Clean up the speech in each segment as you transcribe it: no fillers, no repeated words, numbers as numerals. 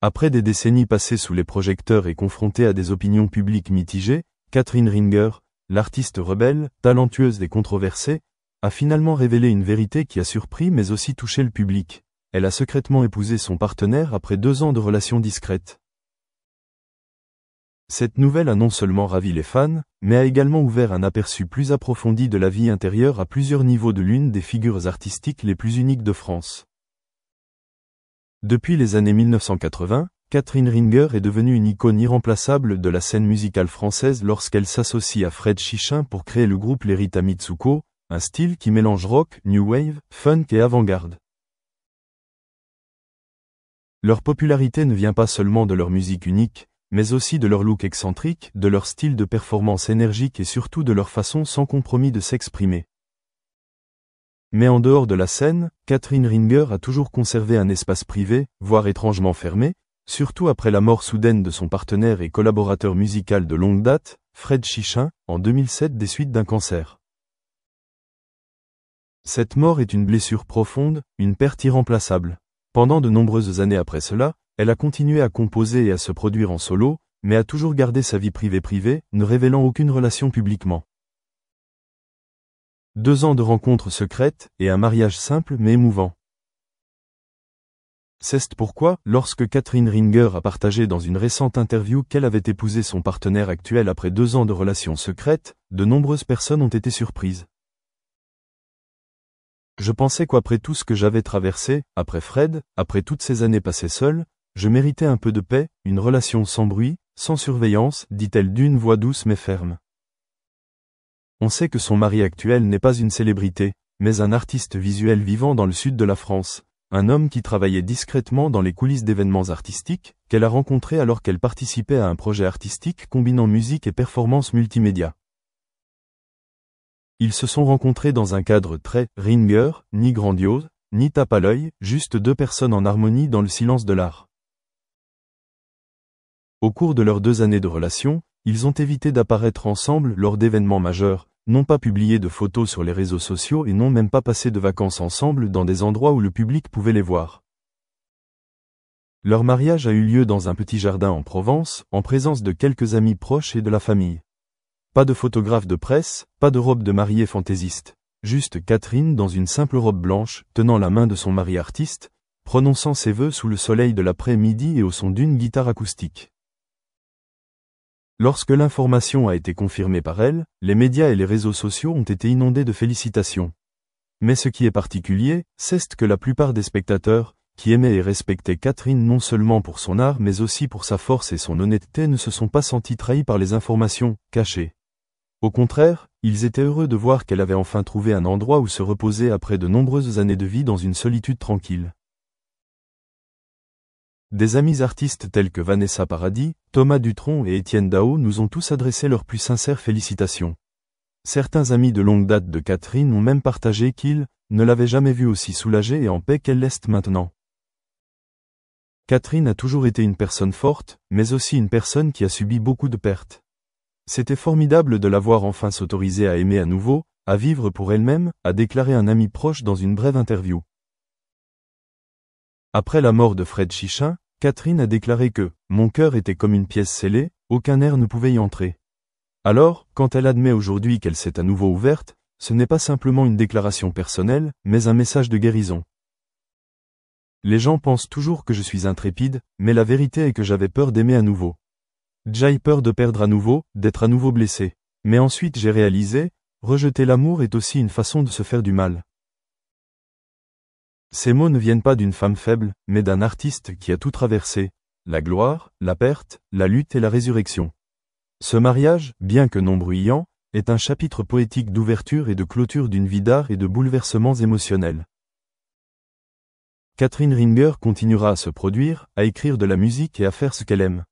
Après des décennies passées sous les projecteurs et confrontée à des opinions publiques mitigées, Catherine Ringer, l'artiste rebelle, talentueuse et controversée, a finalement révélé une vérité qui a surpris mais aussi touché le public. Elle a secrètement épousé son partenaire après 2 ans de relations discrètes. Cette nouvelle a non seulement ravi les fans, mais a également ouvert un aperçu plus approfondi de la vie intérieure à plusieurs niveaux de l'une des figures artistiques les plus uniques de France. Depuis les années 1980, Catherine Ringer est devenue une icône irremplaçable de la scène musicale française lorsqu'elle s'associe à Fred Chichin pour créer le groupe Les Rita Mitsuko, un style qui mélange rock, new wave, funk et avant-garde. Leur popularité ne vient pas seulement de leur musique unique, mais aussi de leur look excentrique, de leur style de performance énergique et surtout de leur façon sans compromis de s'exprimer. Mais en dehors de la scène, Catherine Ringer a toujours conservé un espace privé, voire étrangement fermé, surtout après la mort soudaine de son partenaire et collaborateur musical de longue date, Fred Chichin, en 2007 des suites d'un cancer. Cette mort est une blessure profonde, une perte irremplaçable. Pendant de nombreuses années après cela, elle a continué à composer et à se produire en solo, mais a toujours gardé sa vie privée, ne révélant aucune relation publiquement. 2 ans de rencontres secrètes et un mariage simple mais émouvant. C'est pourquoi, lorsque Catherine Ringer a partagé dans une récente interview qu'elle avait épousé son partenaire actuel après 2 ans de relations secrètes, de nombreuses personnes ont été surprises. Je pensais qu'après tout ce que j'avais traversé, après Fred, après toutes ces années passées seule, je méritais un peu de paix, une relation sans bruit, sans surveillance, dit-elle d'une voix douce mais ferme. On sait que son mari actuel n'est pas une célébrité, mais un artiste visuel vivant dans le sud de la France, un homme qui travaillait discrètement dans les coulisses d'événements artistiques, qu'elle a rencontré alors qu'elle participait à un projet artistique combinant musique et performance multimédia. Ils se sont rencontrés dans un cadre très Ringer, ni grandiose, ni tape à l'œil, juste 2 personnes en harmonie dans le silence de l'art. Au cours de leurs 2 années de relation, ils ont évité d'apparaître ensemble lors d'événements majeurs, n'ont pas publié de photos sur les réseaux sociaux et n'ont même pas passé de vacances ensemble dans des endroits où le public pouvait les voir. Leur mariage a eu lieu dans un petit jardin en Provence, en présence de quelques amis proches et de la famille. Pas de photographe de presse, pas de robe de mariée fantaisiste. Juste Catherine dans une simple robe blanche, tenant la main de son mari artiste, prononçant ses vœux sous le soleil de l'après-midi et au son d'une guitare acoustique. Lorsque l'information a été confirmée par elle, les médias et les réseaux sociaux ont été inondés de félicitations. Mais ce qui est particulier, c'est que la plupart des spectateurs, qui aimaient et respectaient Catherine non seulement pour son art mais aussi pour sa force et son honnêteté, ne se sont pas sentis trahis par les informations cachées. Au contraire, ils étaient heureux de voir qu'elle avait enfin trouvé un endroit où se reposer après de nombreuses années de vie dans une solitude tranquille. Des amis artistes tels que Vanessa Paradis, Thomas Dutronc et Étienne Dao nous ont tous adressé leurs plus sincères félicitations. Certains amis de longue date de Catherine ont même partagé qu'ils ne l'avaient jamais vue aussi soulagée et en paix qu'elle l'est maintenant. Catherine a toujours été une personne forte, mais aussi une personne qui a subi beaucoup de pertes. C'était formidable de la voir enfin s'autoriser à aimer à nouveau, à vivre pour elle-même, a déclaré un ami proche dans une brève interview. Après la mort de Fred Chichin, Catherine a déclaré que « mon cœur était comme une pièce scellée, aucun air ne pouvait y entrer ». Alors, quand elle admet aujourd'hui qu'elle s'est à nouveau ouverte, ce n'est pas simplement une déclaration personnelle, mais un message de guérison. Les gens pensent toujours que je suis intrépide, mais la vérité est que j'avais peur d'aimer à nouveau. J'ai peur de perdre à nouveau, d'être à nouveau blessé. Mais ensuite j'ai réalisé, rejeter l'amour est aussi une façon de se faire du mal. Ces mots ne viennent pas d'une femme faible, mais d'un artiste qui a tout traversé, la gloire, la perte, la lutte et la résurrection. Ce mariage, bien que non bruyant, est un chapitre poétique d'ouverture et de clôture d'une vie d'art et de bouleversements émotionnels. Catherine Ringer continuera à se produire, à écrire de la musique et à faire ce qu'elle aime.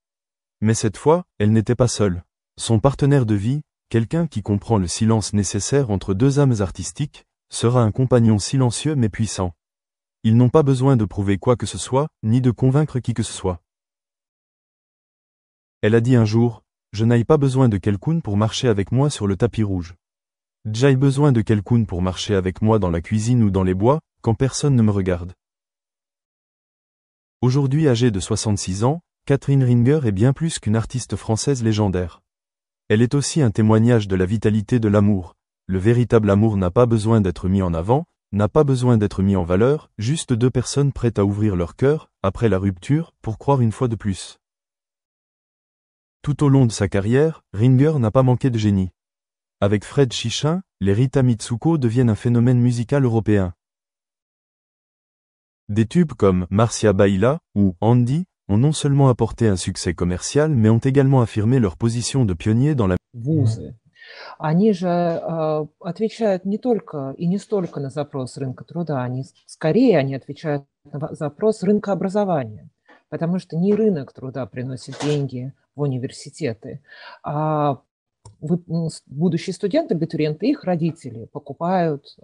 Mais cette fois, elle n'était pas seule. Son partenaire de vie, quelqu'un qui comprend le silence nécessaire entre 2 âmes artistiques, sera un compagnon silencieux mais puissant. Ils n'ont pas besoin de prouver quoi que ce soit, ni de convaincre qui que ce soit. Elle a dit un jour, « Je n'ai pas besoin de quelqu'un pour marcher avec moi sur le tapis rouge. J'ai besoin de quelqu'un pour marcher avec moi dans la cuisine ou dans les bois, quand personne ne me regarde. » Aujourd'hui âgée de 66 ans, Catherine Ringer est bien plus qu'une artiste française légendaire. Elle est aussi un témoignage de la vitalité de l'amour. Le véritable amour n'a pas besoin d'être mis en avant, n'a pas besoin d'être mis en valeur, juste deux personnes prêtes à ouvrir leur cœur, après la rupture, pour croire une fois de plus. Tout au long de sa carrière, Ringer n'a pas manqué de génie. Avec Fred Chichin, les Rita Mitsuko deviennent un phénomène musical européen. Des tubes comme Marcia Baila ou Andy ont non seulement apporté un succès commercial, mais ont également affirmé leur position de pionnier dans la Вузы, они же отвечают не только и не столько на запрос рынка труда, скорее они отвечают на запрос рынка образования, потому что не рынок труда приносит деньги в университеты, а будущие студенты, абитуриенты, их родители покупают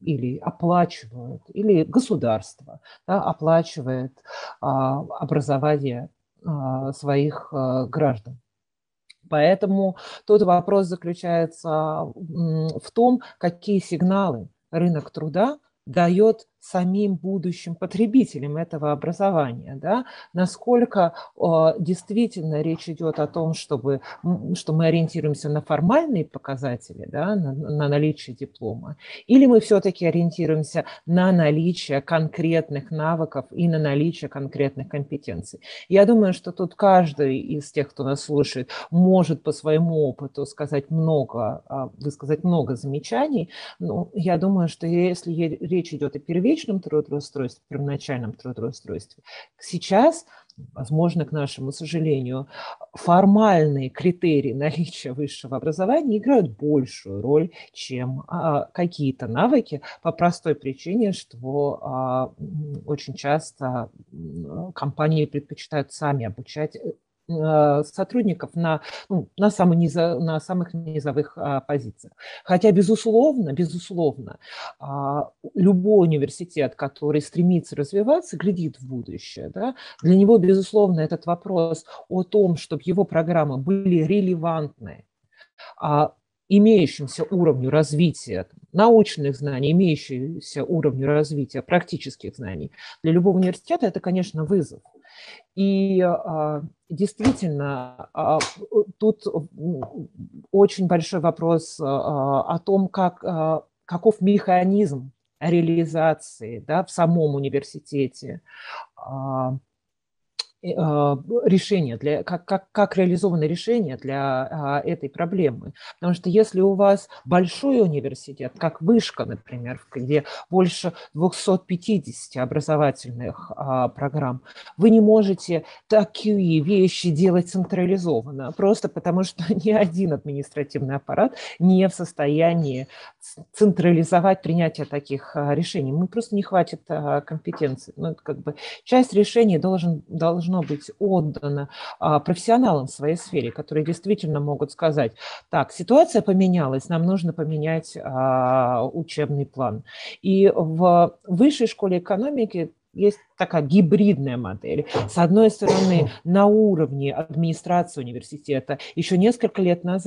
или оплачивают, или государство, да, оплачивает образование своих граждан. Поэтому тут вопрос заключается в том, какие сигналы рынок труда дает самим будущим потребителям этого образования, да? Насколько действительно речь идет о том, что мы ориентируемся на формальные показатели, да, на наличие диплома, или мы все-таки ориентируемся на наличие конкретных навыков и на наличие конкретных компетенций. Я думаю, что тут каждый из тех, кто нас слушает, может по своему опыту высказать много замечаний. Но я думаю, что если речь идет о первичном трудоустройстве, первоначальном трудоустройстве, сейчас, возможно, к нашему сожалению, формальные критерии наличия высшего образования играют большую роль, чем какие-то навыки, по простой причине, что очень часто компании предпочитают сами обучать сотрудников на самых низовых позициях. Хотя, безусловно, любой университет, который стремится развиваться, глядит в будущее. Да? Для него, безусловно, этот вопрос о том, чтобы его программы были релевантны имеющимся уровню развития научных знаний, имеющимся уровню развития практических знаний, для любого университета это, конечно, вызов. И действительно, тут очень большой вопрос о том, каков механизм реализации, да, в самом университете решение, как реализовано решение для этой проблемы. Потому что если у вас большой университет, как Вышка, например, где больше 250 образовательных программ, вы не можете такие вещи делать централизованно, просто потому что ни один административный аппарат не в состоянии централизовать принятие таких решений. Мы просто не хватит компетенции. Часть решений должно быть отдано профессионалам в своей сфере, которые действительно могут сказать: так, ситуация поменялась, нам нужно поменять учебный план. И в высшей школе экономики есть такая гибридная модель. С одной стороны, на уровне администрации университета еще несколько лет назад